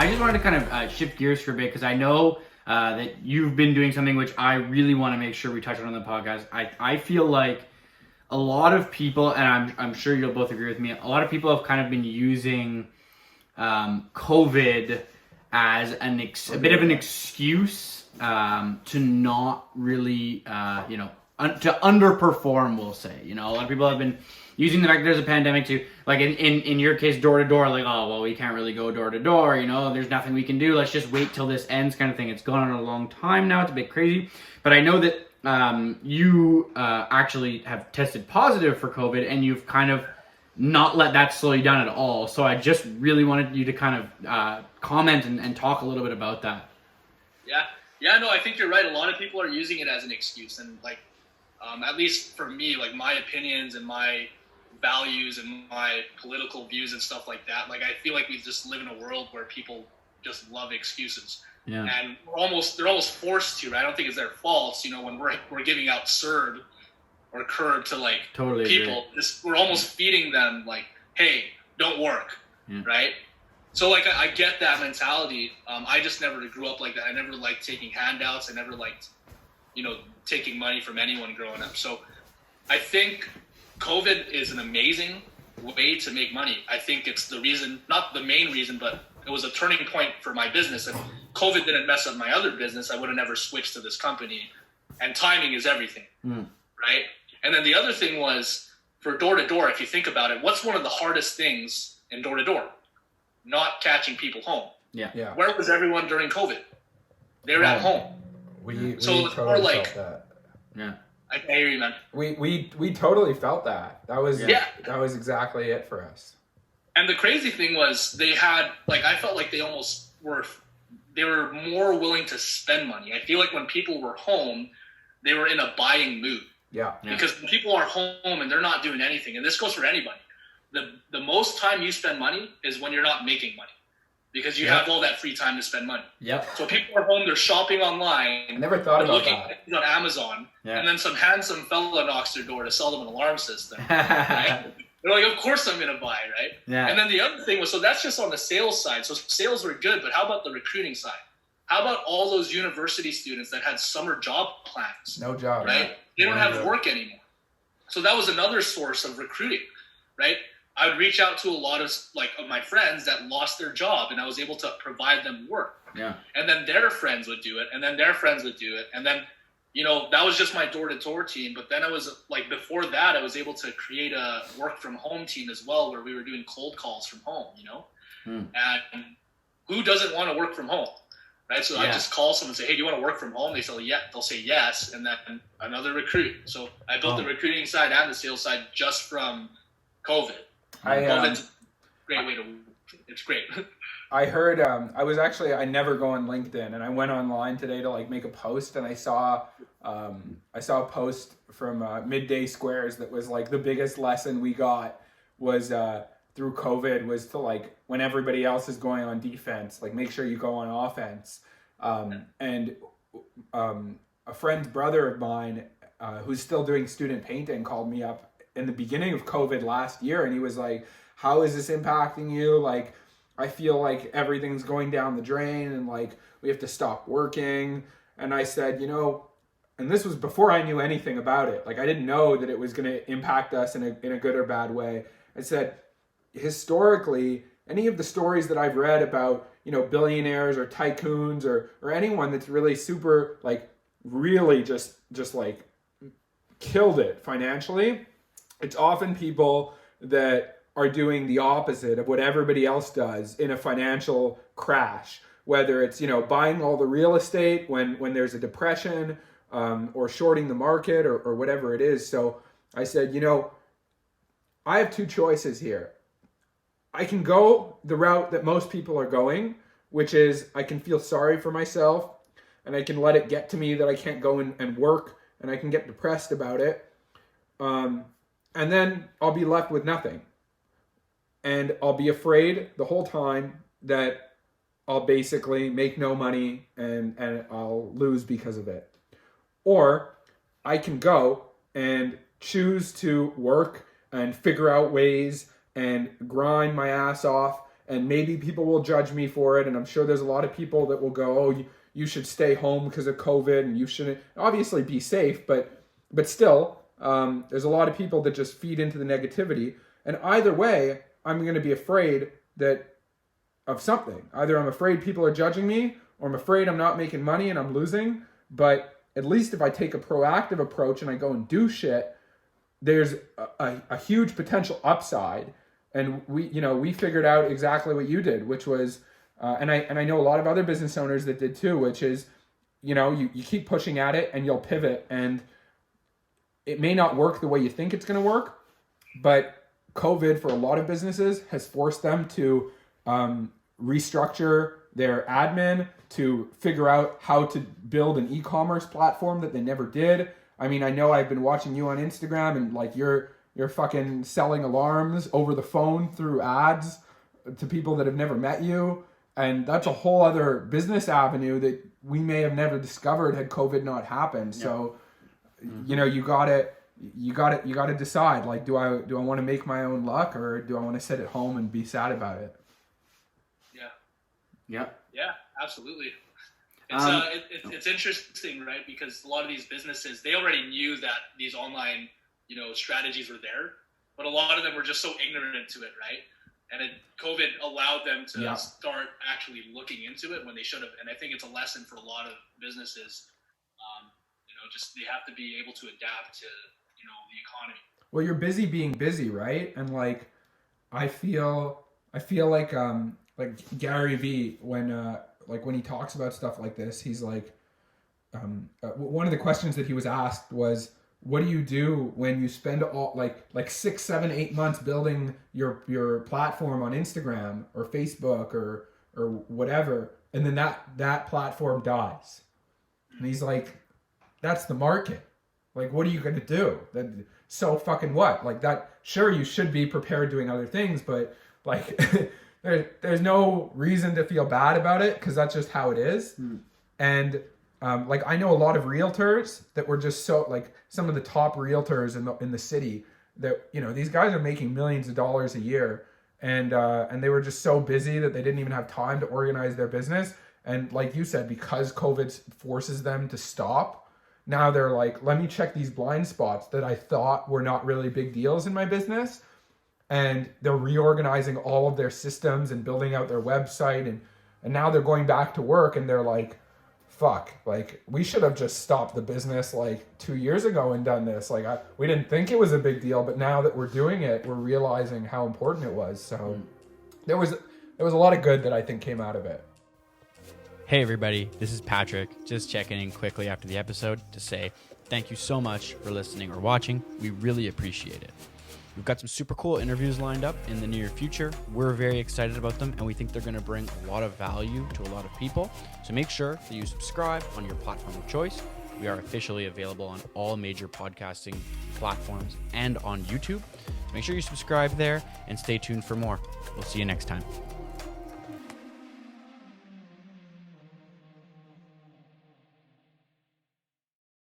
I just wanted to kind of shift gears for a bit because I know that you've been doing something which I really want to make sure we touch on the podcast. I feel like a lot of people, and I'm sure you'll both agree with me, a lot of people have kind of been using COVID as a bit of an excuse to not really, to underperform, we'll say. A lot of people have been using the fact that there's a pandemic to, like in your case, door to door, like, oh, well, we can't really go door to door, there's nothing we can do. Let's just wait till this ends kind of thing. It's gone on a long time now. It's a bit crazy. But I know that you actually have tested positive for COVID and you've kind of not let that slow you down at all. So I just really wanted you to kind of comment and talk a little bit about that. Yeah, no, I think you're right. A lot of people are using it as an excuse. And at least for me, like my opinions and my values and my political views and stuff like that, I feel like we just live in a world where people just love excuses. Yeah. And they're almost forced to, right? I don't think it's their fault, when we're giving out CERD or curb to totally people, we're almost feeding them hey, don't work, right? So I get that mentality. I just never grew up like that. I never liked taking handouts. I never liked, taking money from anyone growing up. So I think COVID is an amazing way to make money. I think it's the reason, not the main reason, but it was a turning point for my business. And COVID didn't mess up my other business, I would have never switched to this company. And timing is everything, right? And then the other thing was for door to door, if you think about it, what's one of the hardest things in door to door? Not catching people home. Yeah. Where was everyone during COVID? They were at home. We so totally felt that. Yeah. I can hear you, man. We totally felt that. That was exactly it for us. And the crazy thing was they had I felt like they almost were more willing to spend money. I feel like when people were home, they were in a buying mood. Yeah. Because when people are home and they're not doing anything, and this goes for anybody. The most time you spend money is when you're not making money. Because you have all that free time to spend money. Yep. So people are home, they're shopping online. I never thought about looking that. on Amazon, and then some handsome fella knocks their door to sell them an alarm system. Right? They're like, of course I'm going to buy, right? Yeah. And then the other thing was, so that's just on the sales side. So sales were good, but how about the recruiting side? How about all those university students that had summer job plans? No job. Right? They don't have work anymore. So that was another source of recruiting, right? I would reach out to a lot of my friends that lost their job, and I was able to provide them work. Yeah. And then their friends would do it, and then their friends would do it, and then that was just my door-to-door team. But then I was before that, I was able to create a work-from-home team as well, where we were doing cold calls from home. And who doesn't want to work from home, right? So I just call someone and say, "Hey, do you want to work from home?" They say, "Yeah." They'll say yes, and then another recruit. So I built the recruiting side and the sales side just from COVID. COVID's a great way to. It's great. I heard. I never go on LinkedIn, and I went online today to make a post, and I saw a post from Midday Squares that was the biggest lesson we got was through COVID was to when everybody else is going on defense, make sure you go on offense. And a friend's brother of mine who's still doing student painting called me up in the beginning of COVID last year, and he was like, "How is this impacting you? I feel like everything's going down the drain, and we have to stop working." And I said, and this was before I knew anything about it. I didn't know that it was going to impact us in a good or bad way. I said, historically, any of the stories that I've read about, billionaires or tycoons or anyone that's really super, really just killed it financially, it's often people that are doing the opposite of what everybody else does in a financial crash, whether it's, buying all the real estate when there's a depression, or shorting the market or whatever it is. So I said, I have two choices here. I can go the route that most people are going, which is I can feel sorry for myself and I can let it get to me that I can't go and work, and I can get depressed about it. And then I'll be left with nothing. And I'll be afraid the whole time that I'll basically make no money and I'll lose because of it. Or I can go and choose to work and figure out ways and grind my ass off and maybe people will judge me for it, and I'm sure there's a lot of people that will go, oh, you should stay home because of COVID, and you shouldn't, obviously be safe, but still, there's a lot of people that just feed into the negativity, and either way, I'm going to be afraid of something. Either I'm afraid people are judging me, or I'm afraid I'm not making money and I'm losing, but at least if I take a proactive approach and I go and do shit, there's a huge potential upside. And we figured out exactly what you did, which was, and I know a lot of other business owners that did too, which is, you keep pushing at it and you'll pivot, and it may not work the way you think it's going to work, but COVID for a lot of businesses has forced them to restructure their admin, to figure out how to build an e-commerce platform that they never did. I mean, I know I've been watching you on Instagram, and like you're fucking selling alarms over the phone through ads to people that have never met you. And that's a whole other business avenue that we may have never discovered had COVID not happened. Yeah. So, you gotta decide, like, do I want to make my own luck, or do I want to sit at home and be sad about it? Yeah, absolutely. It's interesting, right? Because a lot of these businesses, they already knew that these online, strategies were there, but a lot of them were just so ignorant to it, right? And COVID allowed them to start actually looking into it when they should have. And I think it's a lesson for a lot of businesses. Just they have to be able to adapt to, the economy. Well, you're busy being busy, right? And like, I feel like Gary Vee, when he talks about stuff like this, he's like, one of the questions that he was asked was, what do you do when you spend all like 6, 7, 8 months building your platform on Instagram or Facebook or whatever, and then that platform dies? And he's like, that's the market. Like, what are you going to do? So fucking what? Like that, sure, you should be prepared doing other things, but like there's no reason to feel bad about it, because that's just how it is. And I know a lot of realtors that were just so, like, some of the top realtors in the city that, these guys are making millions of dollars a year, and they were just so busy that they didn't even have time to organize their business. And like you said, because COVID forces them to stop, now they're like, let me check these blind spots that I thought were not really big deals in my business. And they're reorganizing all of their systems and building out their website. And now they're going back to work, and they're like, fuck, like, we should have just stopped the business like 2 years ago and done this. Like, we didn't think it was a big deal, but now that we're doing it, we're realizing how important it was. So there was a lot of good that I think came out of it. Hey everybody, this is Patrick, just checking in quickly after the episode to say thank you so much for listening or watching. We really appreciate it. We've got some super cool interviews lined up in the near future. We're very excited about them, and we think they're going to bring a lot of value to a lot of people. So make sure that you subscribe on your platform of choice. We are officially available on all major podcasting platforms and on YouTube. So make sure you subscribe there and stay tuned for more. We'll see you next time.